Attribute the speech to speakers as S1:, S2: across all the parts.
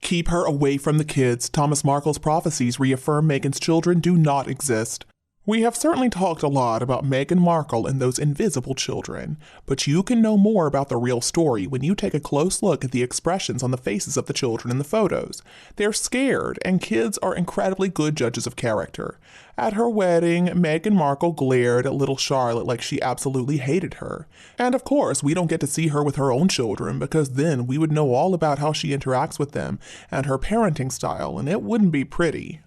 S1: Keep her away from the kids. Thomas Markle's prophecies reaffirm Meghan's children do not exist. We have certainly talked a lot about Meghan Markle and those invisible children, but you can know more about the real story when you take a close look at the expressions on the faces of the children in the photos. They're scared, and kids are incredibly good judges of character. At her wedding, Meghan Markle glared at little Charlotte like she absolutely hated her. And of course, we don't get to see her with her own children, because then we would know all about how she interacts with them and her parenting style, and it wouldn't be pretty.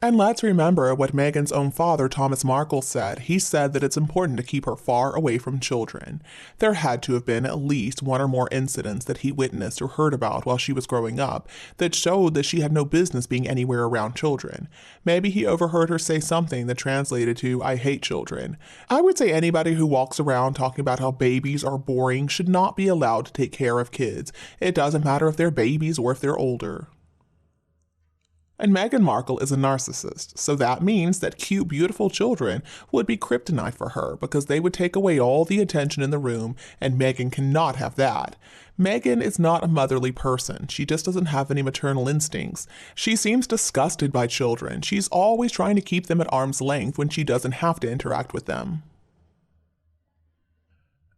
S1: And let's remember what Meghan's own father, Thomas Markle, said. He said that it's important to keep her far away from children. There had to have been at least one or more incidents that he witnessed or heard about while she was growing up that showed that she had no business being anywhere around children. Maybe he overheard her say something that translated to, "I hate children." I would say anybody who walks around talking about how babies are boring should not be allowed to take care of kids. It doesn't matter if they're babies or if they're older. And Meghan Markle is a narcissist, so that means that cute, beautiful children would be kryptonite for her because they would take away all the attention in the room, and Meghan cannot have that. Meghan is not a motherly person. She just doesn't have any maternal instincts. She seems disgusted by children. She's always trying to keep them at arm's length when she doesn't have to interact with them.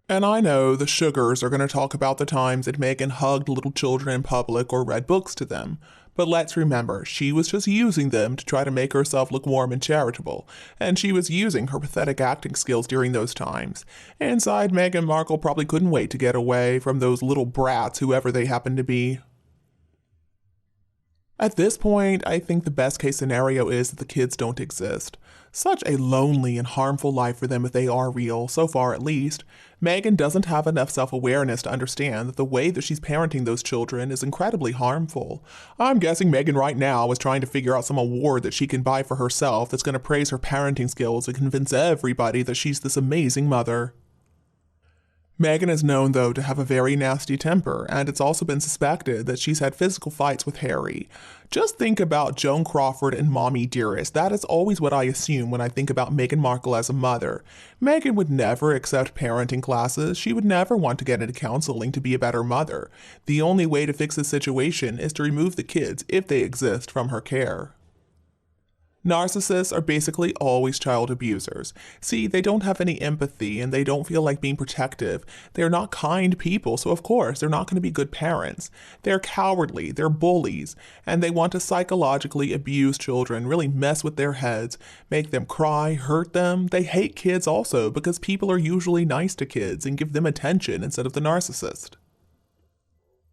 S1: And I know the sugars are going to talk about the times that Meghan hugged little children in public or read books to them. But let's remember, she was just using them to try to make herself look warm and charitable, and she was using her pathetic acting skills during those times. Inside, Meghan Markle probably couldn't wait to get away from those little brats, whoever they happen to be. At this point, I think the best case scenario is that the kids don't exist. Such a lonely and harmful life for them if they are real, so far at least. Meghan doesn't have enough self-awareness to understand that the way that she's parenting those children is incredibly harmful. I'm guessing Meghan right now is trying to figure out some award that she can buy for herself that's going to praise her parenting skills and convince everybody that she's this amazing mother. Meghan is known, though, to have a very nasty temper, and it's also been suspected that she's had physical fights with Harry. Just think about Joan Crawford and Mommy Dearest. That is always what I assume when I think about Meghan Markle as a mother. Meghan would never accept parenting classes. She would never want to get into counseling to be a better mother. The only way to fix this situation is to remove the kids, if they exist, from her care. Narcissists are basically always child abusers. See, they don't have any empathy and they don't feel like being protective. They're not kind people, so of course they're not going to be good parents. They're cowardly, they're bullies, and they want to psychologically abuse children, really mess with their heads, make them cry, hurt them. They hate kids also because people are usually nice to kids and give them attention instead of the narcissist.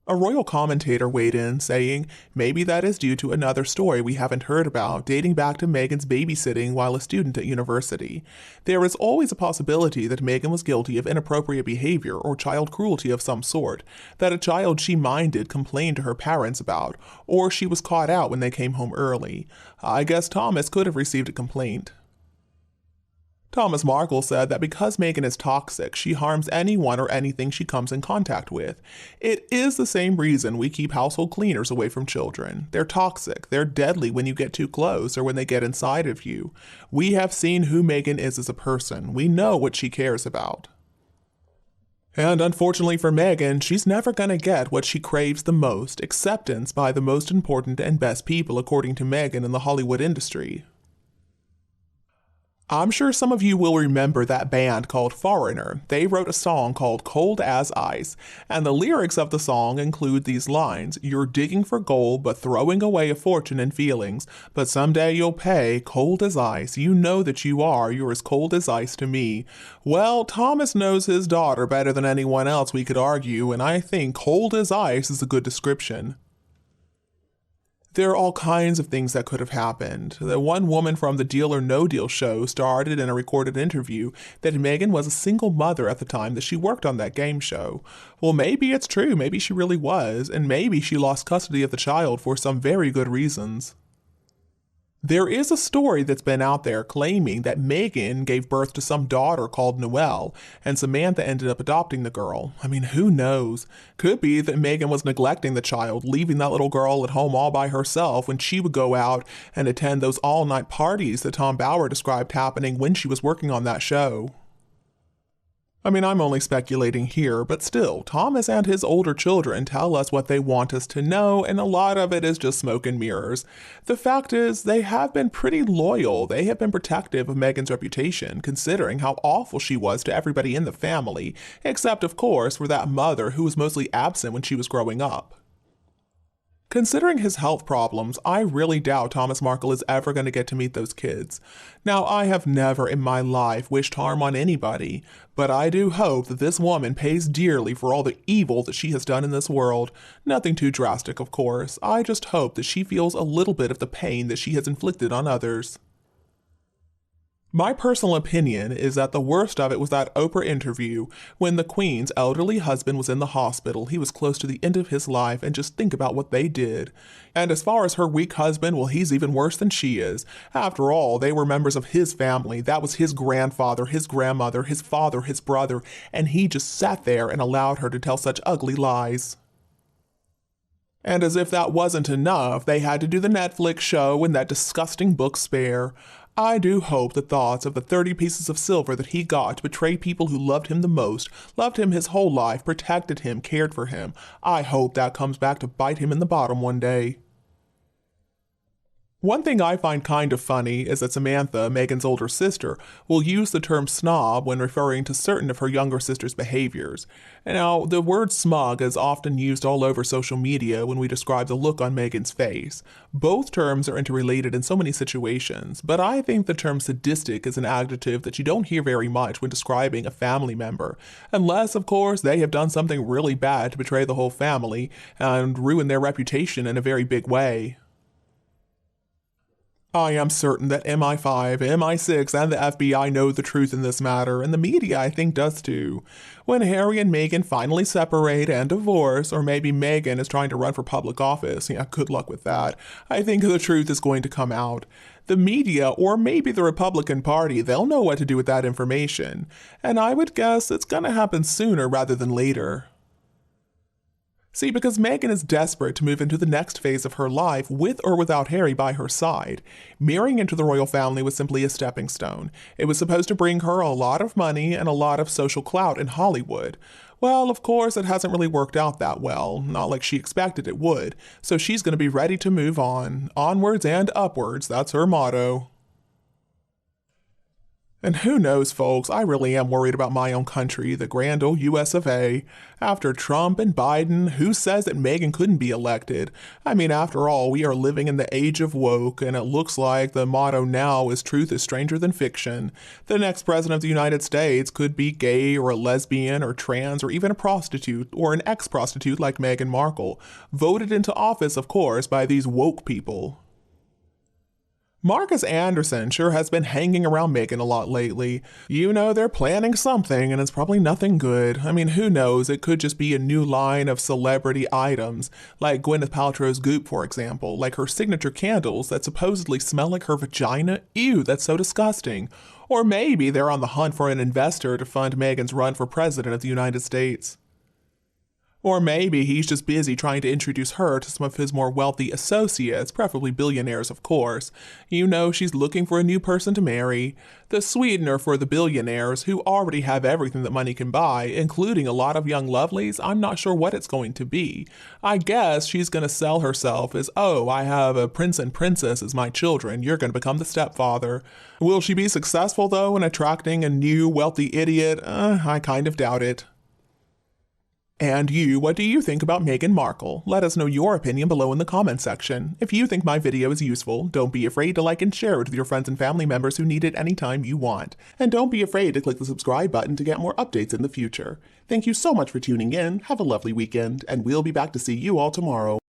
S1: A royal commentator weighed in, saying, maybe that is due to another story we haven't heard about, dating back to Meghan's babysitting while a student at university. There is always a possibility that Meghan was guilty of inappropriate behavior or child cruelty of some sort, that a child she minded complained to her parents about, or she was caught out when they came home early. I guess Thomas could have received a complaint. Thomas Markle said that because Meghan is toxic, she harms anyone or anything she comes in contact with. It is the same reason we keep household cleaners away from children. They're toxic. They're deadly when you get too close or when they get inside of you. We have seen who Meghan is as a person. We know what she cares about. And unfortunately for Meghan, she's never going to get what she craves the most, acceptance by the most important and best people according to Meghan in the Hollywood industry. I'm sure some of you will remember that band called Foreigner. They wrote a song called Cold as Ice, and the lyrics of the song include these lines: "You're digging for gold, but throwing away a fortune in feelings, but someday you'll pay, cold as ice. You know that you are, you're as cold as ice to me." Well, Thomas knows his daughter better than anyone else, we could argue, and I think cold as ice is a good description. There are all kinds of things that could have happened. The one woman from the Deal or No Deal show started in a recorded interview that Meghan was a single mother at the time that she worked on that game show. Well, maybe it's true. Maybe she really was, and maybe she lost custody of the child for some very good reasons. There is a story that's been out there claiming that Meghan gave birth to some daughter called Noelle, and Samantha ended up adopting the girl. I mean, who knows? Could be that Meghan was neglecting the child, leaving that little girl at home all by herself when she would go out and attend those all-night parties that Tom Bower described happening when she was working on that show. I mean, I'm only speculating here, but still, Thomas and his older children tell us what they want us to know, and a lot of it is just smoke and mirrors. The fact is, they have been pretty loyal. They have been protective of Meghan's reputation, considering how awful she was to everybody in the family, except, of course, for that mother who was mostly absent when she was growing up. Considering his health problems, I really doubt Thomas Markle is ever going to get to meet those kids. Now, I have never in my life wished harm on anybody, but I do hope that this woman pays dearly for all the evil that she has done in this world. Nothing too drastic, of course. I just hope that she feels a little bit of the pain that she has inflicted on others. My personal opinion is that the worst of it was that Oprah interview when the Queen's elderly husband was in the hospital. He was close to the end of his life, and just think about what they did. And as far as her weak husband, well, he's even worse than she is. After all, they were members of his family. That was his grandfather, his grandmother, his father, his brother, and he just sat there and allowed her to tell such ugly lies. And as if that wasn't enough, they had to do the Netflix show and that disgusting book Spare. I do hope the thoughts of the 30 pieces of silver that he got to betray people who loved him the most, loved him his whole life, protected him, cared for him, I hope that comes back to bite him in the bottom one day. One thing I find kind of funny is that Samantha, Meghan's older sister, will use the term snob when referring to certain of her younger sister's behaviors. Now, the word smug is often used all over social media when we describe the look on Meghan's face. Both terms are interrelated in so many situations, but I think the term sadistic is an adjective that you don't hear very much when describing a family member, unless, of course, they have done something really bad to betray the whole family and ruin their reputation in a very big way. I am certain that MI5, MI6, and the FBI know the truth in this matter, and the media, I think, does too. When Harry and Meghan finally separate and divorce, or maybe Meghan is trying to run for public office, yeah, good luck with that, I think the truth is going to come out. The media, or maybe the Republican Party, they'll know what to do with that information, and I would guess it's going to happen sooner rather than later. See, because Meghan is desperate to move into the next phase of her life with or without Harry by her side. Marrying into the royal family was simply a stepping stone. It was supposed to bring her a lot of money and a lot of social clout in Hollywood. Well, of course, it hasn't really worked out that well, not like she expected it would, so she's going to be ready to move on. Onwards and upwards, that's her motto. And who knows, folks, I really am worried about my own country, the grand old US of A. After Trump and Biden, who says that Meghan couldn't be elected? I mean, after all, we are living in the age of woke, and it looks like the motto now is truth is stranger than fiction. The next president of the United States could be gay or a lesbian or trans or even a prostitute or an ex-prostitute like Meghan Markle, voted into office, of course, by these woke people. Marcus Anderson sure has been hanging around Meghan a lot lately. You know, they're planning something, and it's probably nothing good. I mean, who knows? It could just be a new line of celebrity items, like Gwyneth Paltrow's Goop, for example, like her signature candles that supposedly smell like her vagina. Ew, that's so disgusting. Or maybe they're on the hunt for an investor to fund Meghan's run for president of the United States. Or maybe he's just busy trying to introduce her to some of his more wealthy associates, preferably billionaires, of course. You know, she's looking for a new person to marry. The sweetener for the billionaires, who already have everything that money can buy, including a lot of young lovelies, I'm not sure what it's going to be. I guess she's going to sell herself as, oh, I have a prince and princess as my children, you're going to become the stepfather. Will she be successful, though, in attracting a new wealthy idiot? I kind of doubt it. And you, what do you think about Meghan Markle? Let us know your opinion below in the comments section. If you think my video is useful, don't be afraid to like and share it with your friends and family members who need it anytime you want. And don't be afraid to click the subscribe button to get more updates in the future. Thank you so much for tuning in, have a lovely weekend, and we'll be back to see you all tomorrow.